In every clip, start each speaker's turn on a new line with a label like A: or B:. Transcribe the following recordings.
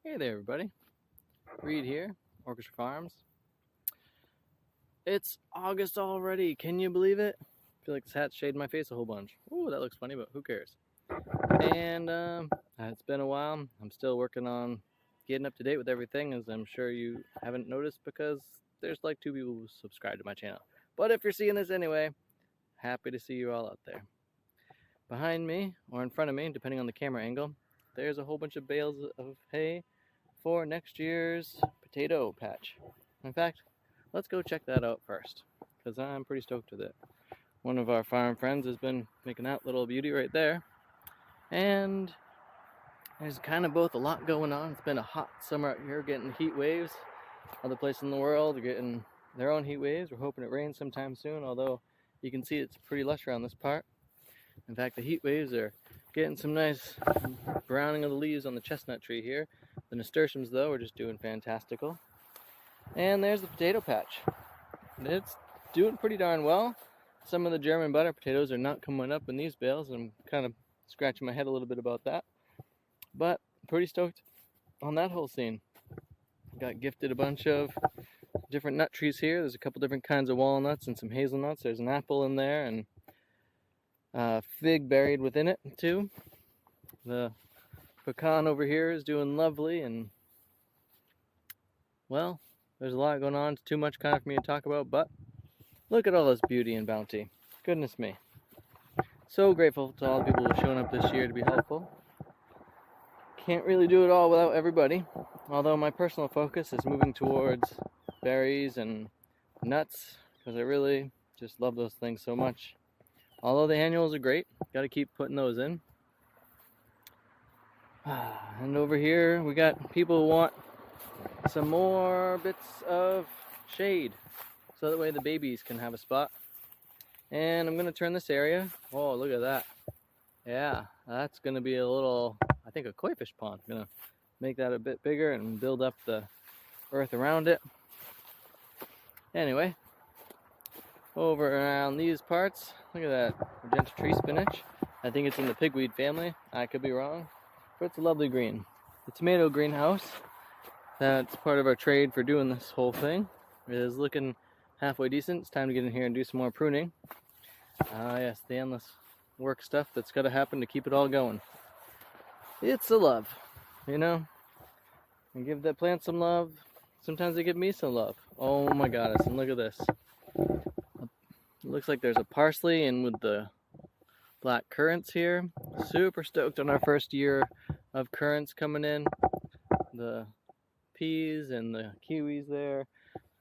A: Hey there, everybody. Reed here, Orchestra Farms. It's August already. Can you believe it? I feel like this hat's shading my face a whole bunch. Ooh, that looks funny, but who cares? And it's been a while. I'm still working on getting up to date with everything, as I'm sure you haven't noticed because there's like 2 people who subscribe to my channel. But if you're seeing this anyway, happy to see you all out there. Behind me, or in front of me, depending on the camera angle, there's a whole bunch of bales of hay for next year's potato patch. In fact, let's go check that out first, because I'm pretty stoked with it. One of our farm friends has been making that little beauty right there, and there's kind of both a lot going on. It's been a hot summer out here, getting heat waves. Other places in the world are getting their own heat waves. We're hoping it rains sometime soon, although you can see it's pretty lush around this part. In fact, the heat waves are getting some nice browning of the leaves on the chestnut tree here. The nasturtiums, though, are just doing fantastical. And there's the potato patch. It's doing pretty darn well. Some of the German butter potatoes are not coming up in these bales. I'm kind of scratching my head a little bit about that. But I'm pretty stoked on that whole scene. Got gifted a bunch of different nut trees here. There's a couple different kinds of walnuts and some hazelnuts. There's an apple in there and fig buried within it too. The pecan over here is doing lovely, and well, there's a lot going on. It's too much kind of for me to talk about, but look at all this beauty and bounty. Goodness me. So grateful to all the people who have shown up this year to be helpful. Can't really do it all without everybody, although my personal focus is moving towards berries and nuts, because I really just love those things so much. Although the annuals are great, got to keep putting those in. And over here we got people who want some more bits of shade, so that way the babies can have a spot. And I'm going to turn this area. Oh, look at that. Yeah, that's going to be a little, I think, a koi fish pond. I'm going to make that a bit bigger and build up the earth around it. Anyway, over around these parts, look at that magenta tree spinach. I think it's in the pigweed family. I could be wrong, but it's a lovely green. The tomato greenhouse, that's part of our trade for doing this whole thing, is looking halfway decent. It's time to get in here and do some more pruning. Yes, the endless work stuff that's got to happen to keep it all going. It's a love, you know. I give that plant some love. Sometimes they give me some love. Oh my goodness, and look at this. It looks like there's a parsley in with the black currants here. Super stoked on our first year of currants coming in. The peas and the kiwis there.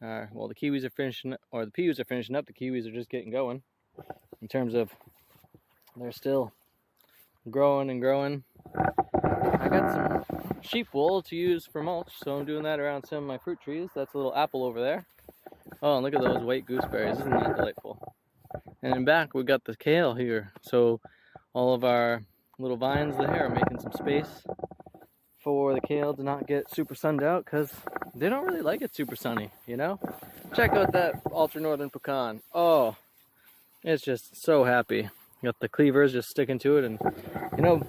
A: Well, the kiwis are finishing, or the peas are finishing up. The kiwis are just getting going. In terms of, they're still growing and growing. I got some sheep wool to use for mulch, so I'm doing that around some of my fruit trees. That's a little apple over there. Oh, and look at those white gooseberries. Isn't that delightful? And in back, we've got the kale here. So all of our little vines there are making some space for the kale to not get super sunned out, because they don't really like it super sunny, you know? Check out that ultra northern pecan. Oh, it's just so happy. Got the cleavers just sticking to it, and you know,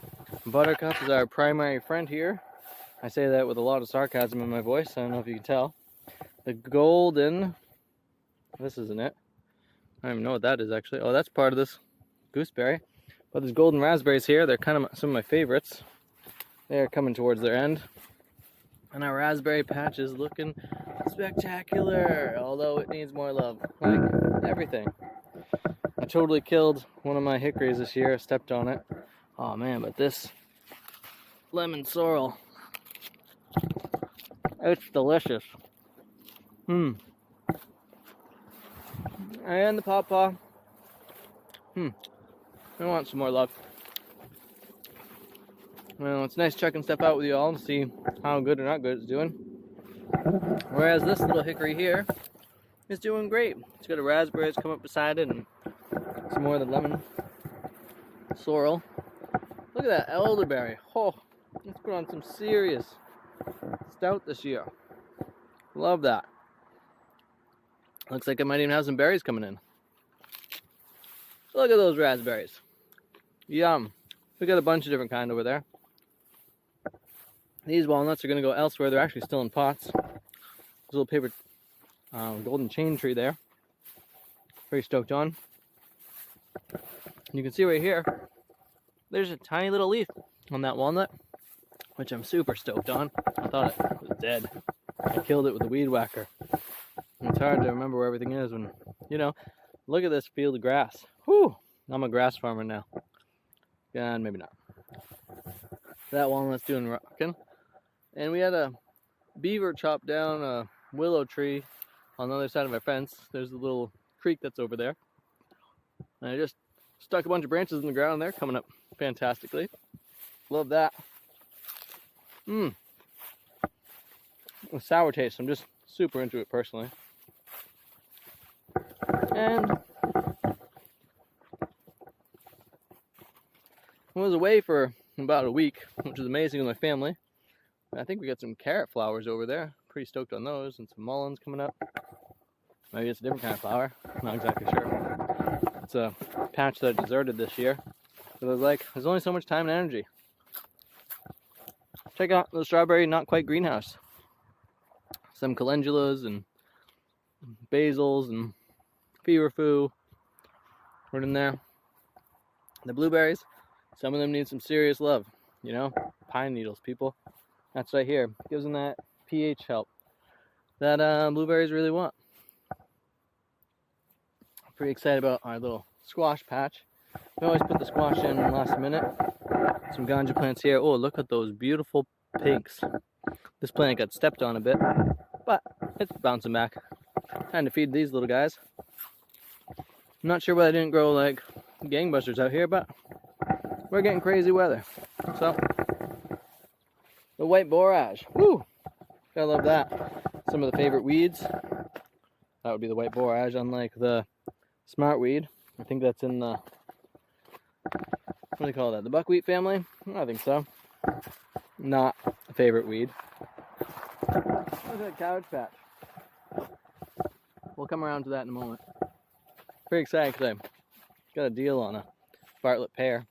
A: Buttercup is our primary friend here. I say that with a lot of sarcasm in my voice. I don't know if you can tell. The golden, this isn't it. I don't even know what that is actually. Oh, that's part of this gooseberry. But there's golden raspberries here. They're kind of some of my favorites. They're coming towards their end. And our raspberry patch is looking spectacular, although it needs more love, like everything. I totally killed one of my hickories this year. I stepped on it. Oh man, but this lemon sorrel, it's delicious. And the pawpaw. I want some more love. Well, it's nice checking stuff out with you all to see how good or not good it's doing. Whereas this little hickory here is doing great. It's got a raspberry that's come up beside it and some more of the lemon sorrel. Look at that elderberry. Oh, let's put on some serious stout this year. Love that. Looks like I might even have some berries coming in. Look at those raspberries. Yum. We got a bunch of different kind over there. These walnuts are going to go elsewhere. They're actually still in pots. There's a little paper golden chain tree there. Pretty stoked on. You can see right here, there's a tiny little leaf on that walnut, which I'm super stoked on. I thought it was dead. I killed it with a weed whacker. And it's hard to remember where everything is when, you know, look at this field of grass. Whew, I'm a grass farmer now. Yeah, maybe not. That walnut's doing rocking. And we had a beaver chop down a willow tree on the other side of my fence. There's a little creek that's over there. And I just stuck a bunch of branches in the ground there, coming up fantastically. Love that. A sour taste. I'm just super into it personally. And I was away for about a week, which is amazing with my family. I think we got some carrot flowers over there. Pretty stoked on those, and some mulleins coming up. Maybe it's a different kind of flower. Not exactly sure. It's a patch that I deserted this year. But I was like, there's only so much time and energy. Check out the strawberry not quite greenhouse. Some calendulas and basils and feverfew. Right in there. The blueberries, some of them need some serious love. You know, pine needles, people. That's right here. Gives them that pH help that blueberries really want. Pretty excited about our little squash patch. We always put the squash in last minute. Some ganja plants here. Oh, look at those beautiful pinks. This plant got stepped on a bit, but it's bouncing back. Time to feed these little guys. I'm not sure why I didn't grow like gangbusters out here, but we're getting crazy weather. So, the white borage. Woo! Gotta love that. Some of the favorite weeds. That would be the white borage, unlike the smartweed. I think that's in the, what do they call that? The buckwheat family? I think so. Not a favorite weed. Look at that cabbage patch. We'll come around to that in a moment. Pretty excited because I got a deal on a Bartlett pear.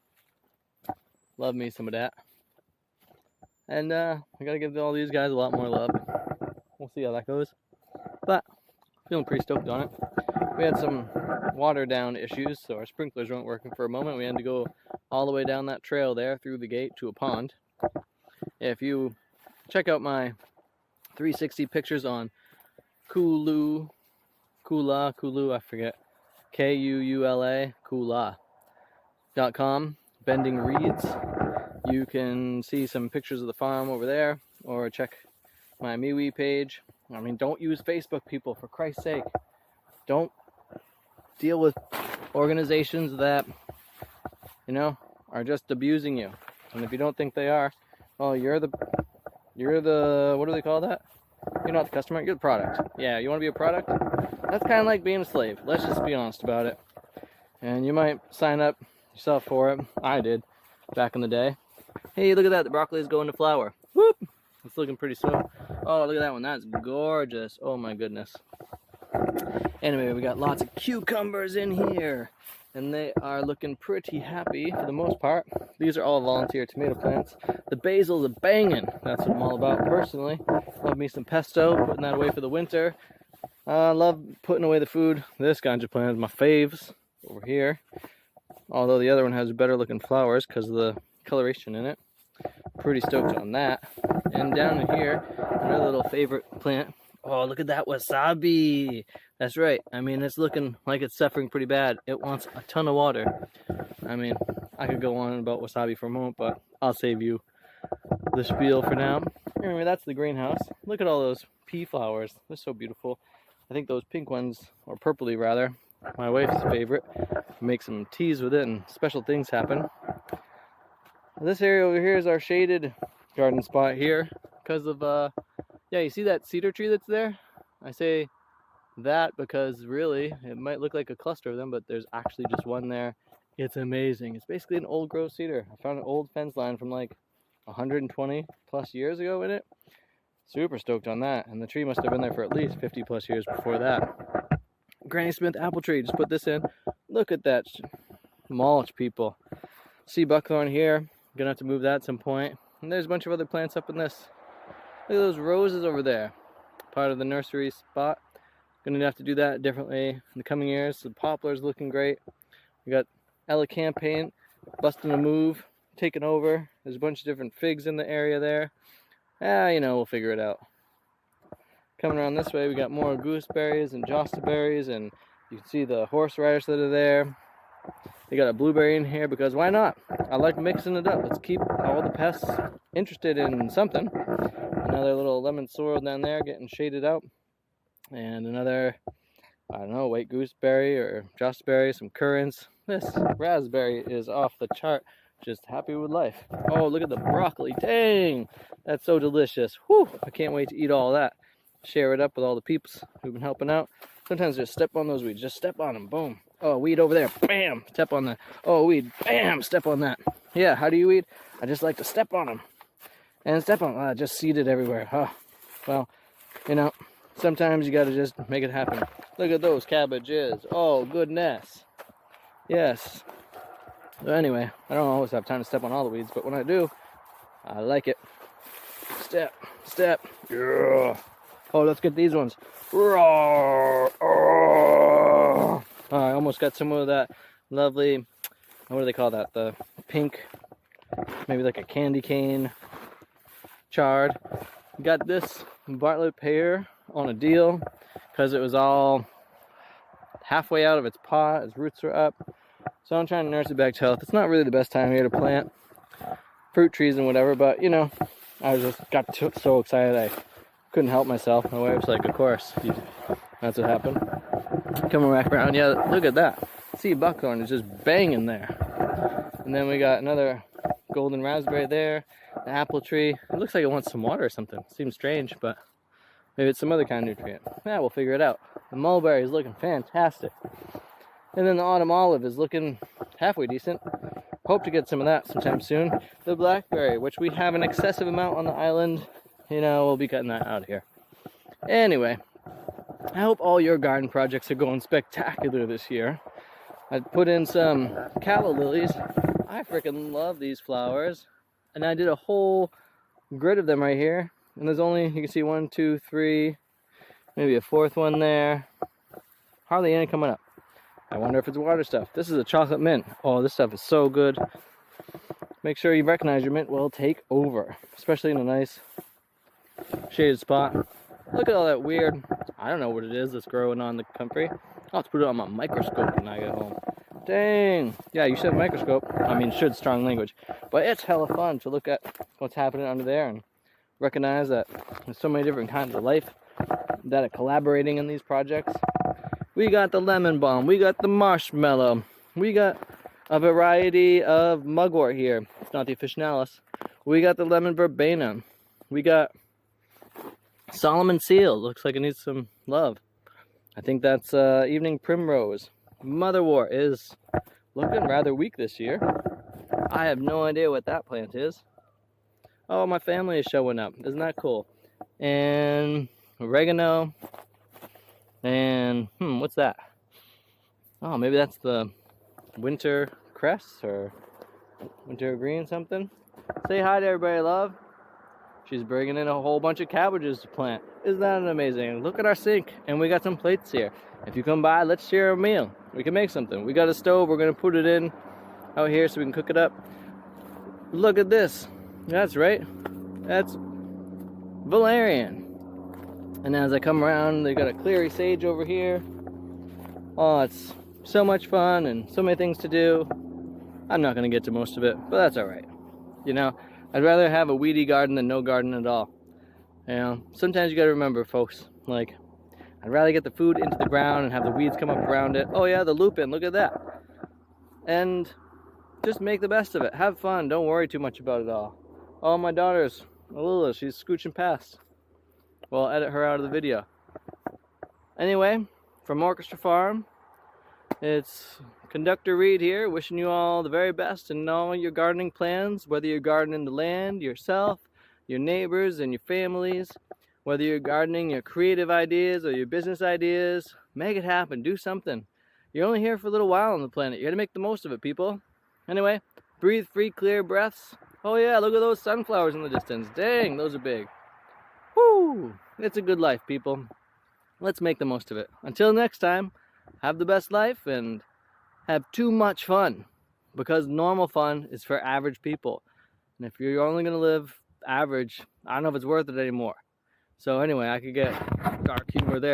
A: Love me some of that. And I gotta give all these guys a lot more love. We'll see how that goes. But feeling pretty stoked on it. We had some water down issues, so our sprinklers weren't working for a moment. We had to go all the way down that trail there through the gate to a pond. If you check out my 360 pictures on Kulu, I forget, Kuula, Kula.com, Bending Reeds. You can see some pictures of the farm over there, or check my MeWe page. I mean, don't use Facebook, people, for Christ's sake. Don't deal with organizations that, you know, are just abusing you. And if you don't think they are, well, you're the, what do they call that? You're not the customer, you're the product. Yeah, you want to be a product? That's kind of like being a slave. Let's just be honest about it. And you might sign up yourself for it. I did back in the day. Hey, look at that. The broccoli is going to flower. Whoop! It's looking pretty slow. Oh, look at that one. That's gorgeous. Oh, my goodness. Anyway, we got lots of cucumbers in here. And they are looking pretty happy for the most part. These are all volunteer tomato plants. The basil's a banging. That's what I'm all about personally. Love me some pesto, putting that away for the winter. Love putting away the food. This ganja plant is my faves over here. Although the other one has better looking flowers because of the coloration in it. Pretty stoked on that. And down in here, another little favorite plant. Oh, look at that wasabi. That's right. I mean, it's looking like it's suffering pretty bad. It wants a ton of water. I mean, I could go on about wasabi for a moment, but I'll save you the spiel for now. Anyway, that's the greenhouse. Look at all those pea flowers. They're so beautiful. I think those pink ones, or purpley rather, my wife's favorite. Make some teas with it and special things happen. This area over here is our shaded garden spot here because of, yeah, you see that cedar tree that's there? I say that because really it might look like a cluster of them, but there's actually just one there. It's amazing. It's basically an old growth cedar. I found an old fence line from like 120 plus years ago in it. Super stoked on that. And the tree must have been there for at least 50 plus years before that. Granny Smith apple tree, just put this in. Look at that mulch, people. See buckthorn here. Gonna have to move that at some point. And there's a bunch of other plants up in this. Look at those roses over there. Part of the nursery spot. Gonna have to do that differently in the coming years. The poplar's looking great. We got elecampane busting a move, taking over. There's a bunch of different figs in the area there. You know, we'll figure it out. Coming around this way, we got more gooseberries and jostaberries, and you can see the horseradish that are there. They got a blueberry in here because why not? I like mixing it up. Let's keep all the pests interested in something. Another little lemon sorrel down there getting shaded out. And another, I don't know, white gooseberry or jostaberry, some currants. This raspberry is off the chart. Just happy with life. Oh, look at the broccoli. Dang! That's so delicious. Whew! I can't wait to eat all that. Share it up with all the peeps who've been helping out. Sometimes just step on those weeds. Just step on them. Boom. Oh, weed over there. Bam! Step on that. Oh, weed. Bam! Step on that. Yeah, how do you weed? I just like to step on them. And step on them. Just seeded everywhere. Oh, well, you know, sometimes you got to just make it happen. Look at those cabbages. Oh, goodness. Yes. So anyway, I don't always have time to step on all the weeds, but when I do, I like it. Step. Step. Yeah. Oh, let's get these ones. Oh, I almost got some of that lovely, what do they call that? The pink, maybe like a candy cane chard. Got this Bartlett pear on a deal because it was all halfway out of its pot. Its roots are up. So I'm trying to nurse it back to health. It's not really the best time of year to plant fruit trees and whatever, but you know, I just got so excited I couldn't help myself. My wife's like, of course, that's what happened. Coming back around, yeah, look at that. See, buckthorn is just banging there. And then we got another golden raspberry there, the apple tree. It looks like it wants some water or something. Seems strange, but maybe it's some other kind of nutrient. Yeah, we'll figure it out. The mulberry is looking fantastic. And then the autumn olive is looking halfway decent. Hope to get some of that sometime soon. The blackberry, which we have an excessive amount on the island, you know, we'll be cutting that out of here. Anyway, I hope all your garden projects are going spectacular this year. I put in some calla lilies. I freaking love these flowers. And I did a whole grid of them right here. And there's only, you can see 1, 2, 3, maybe a fourth one there. Hardly any coming up. I wonder if it's water stuff. This is a chocolate mint. Oh, this stuff is so good. Make sure you recognize your mint will take over, especially in a nice shaded spot. Look at all that weird, I don't know what it is that's growing on the comfrey. I'll have to put it on my microscope when I get home. Dang. Yeah, you said microscope. I mean, should, strong language. But it's hella fun to look at what's happening under there and recognize that there's so many different kinds of life that are collaborating in these projects. We got the lemon balm, we got the marshmallow, we got a variety of mugwort here. It's not the officinalis. We got the lemon verbena. We got Solomon seal. Looks like it needs some love. I think that's evening primrose. Motherwort is looking rather weak this year. I have no idea what that plant is. Oh, my family is showing up. Isn't that cool? And oregano. And, what's that? Oh, maybe that's the winter cress or winter green something. Say hi to everybody, love. She's bringing in a whole bunch of cabbages to plant. Isn't that amazing? Look at our sink, and we got some plates here. If you come by, let's share a meal. We can make something. We got a stove. We're going to put it in out here so we can cook it up. Look at this. That's right. That's valerian. And as I come around, they got a clary sage over here. Oh, it's so much fun and so many things to do. I'm not going to get to most of it, but that's all right. You know, I'd rather have a weedy garden than no garden at all. You know, sometimes you got to remember, folks, like, I'd rather get the food into the ground and have the weeds come up around it. Oh yeah, the lupin, look at that. And just make the best of it. Have fun. Don't worry too much about it all. Oh, my daughter's, Alila, she's scooching past. Well, I'll edit her out of the video. Anyway, from Orchestra Farm, it's Conductor Reed here, wishing you all the very best in all your gardening plans, whether you're gardening the land, yourself, your neighbors, and your families, whether you're gardening your creative ideas or your business ideas. Make it happen. Do something. You're only here for a little while on the planet. You got to make the most of it, people. Anyway, breathe free, clear breaths. Oh yeah, look at those sunflowers in the distance. Dang, those are big. Woo! It's a good life, people. Let's make the most of it. Until next time, have the best life and have too much fun. Because normal fun is for average people. And if you're only going to live average, I don't know if it's worth it anymore. So anyway, I could get dark humor there.